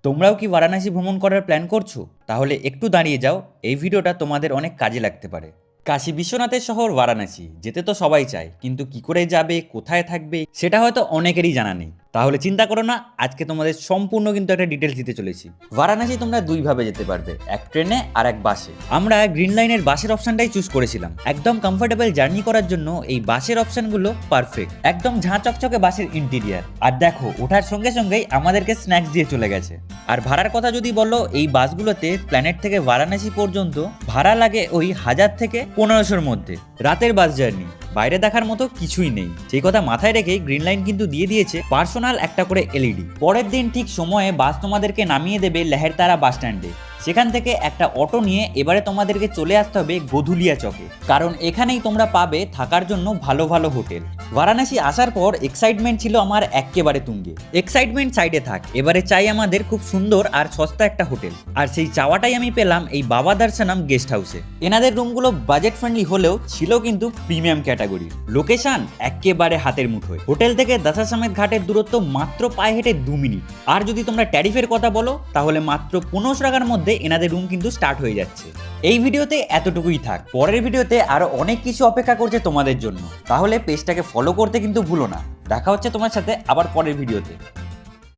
তোমরাও কি বারাণসী ভ্রমণ করার প্ল্যান করছো? তাহলে একটু দাঁড়িয়ে যাও, এই ভিডিওটা তোমাদের অনেক কাজে লাগতে পারে। কাশী বিশ্বনাথের শহর বারাণসী যেতে তো সবাই চায়, কিন্তু কি করে যাবে, কোথায় থাকবে সেটা হয়তো অনেকেরই জানা নেই। তাহলে চিন্তা করো না, আজকে তোমাদের সম্পূর্ণ কিন্তু একটা ডিটেলস দিতে চলেছি। বারাণসী তোমরা দুইভাবে যেতে পারবে, এক ট্রেনে আর এক বাসে। আমরা গ্রিন লাইনের বাসের অপশনটাই চুজ করেছিলাম। একদম কমফোর্টেবল জার্নি করার জন্য এই বাসের অপশনগুলো পারফেক্ট। একদম ঝাঁ চকচকে বাসের ইন্টেরিয়ার, আর দেখো ওঠার সঙ্গে সঙ্গেই আমাদেরকে স্ন্যাক্স দিয়ে চলে গেছে। আর ভাড়ার কথা যদি বলো, এই বাসগুলোতে প্ল্যানেট থেকে বারাণসী পর্যন্ত ভাড়া লাগে ওই 1000 থেকে 1500-র মধ্যে। রাতের বাস জার্নি, বাইরে দেখার মতো কিছুই নেই। সেই কথা মাথায় রেখে গ্রিন লাইন কিন্তু দিয়ে দিয়েছে পার্সোনাল একটা করে এলইডি। পরের দিন ঠিক সময়ে বাস তোমাদেরকে নামিয়ে দেবে লেহেরতারা বাস স্ট্যান্ডে। সেখান থেকে একটা অটো নিয়ে এবারে তোমাদেরকে চলে আসতে হবে গধুলিয়া চকে, কারণ এখানেই তোমরা পাবে থাকার জন্য ভালো ভালো হোটেল। বারাণসী আসার পর এক্সাইটমেন্ট ছিল আমার একেবারে তুঙ্গে। এক্সাইটমেন্ট সাইডে থাক, এবারে চাই আমাদের খুব সুন্দর আর সস্তা একটা হোটেল। আর সেই চাওয়াটাই আমি পেলাম এই বাবা দর্শনম গেস্ট হাউসে। এনাদের রুমগুলো বাজেট ফ্রেন্ডলি হলেও ছিল কিন্তু প্রিমিয়াম ক্যাটাগরির। লোকেশন একেবারে হাতের মুঠোয়। হোটেল থেকে দশাশ্বমেধ ঘাটের দূরত্ব মাত্র পায়ে হেঁটে 2 মিনিট। আর যদি তোমরা ট্যারিফের কথা বলো, তাহলে মাত্র 1500 টাকার মধ্যে এনাদের রুম কিন্তু স্টার্ট হয়ে যাচ্ছে। এই ভিডিওতে এতটুকুই থাক, পরের ভিডিওতে আরো অনেক কিছু অপেক্ষা করছে তোমাদের জন্য। তাহলে পেজটাকে ফলো করতে কিন্তু ভুলো না। দেখা হচ্ছে তোমার সাথে আবার পরের ভিডিওতে।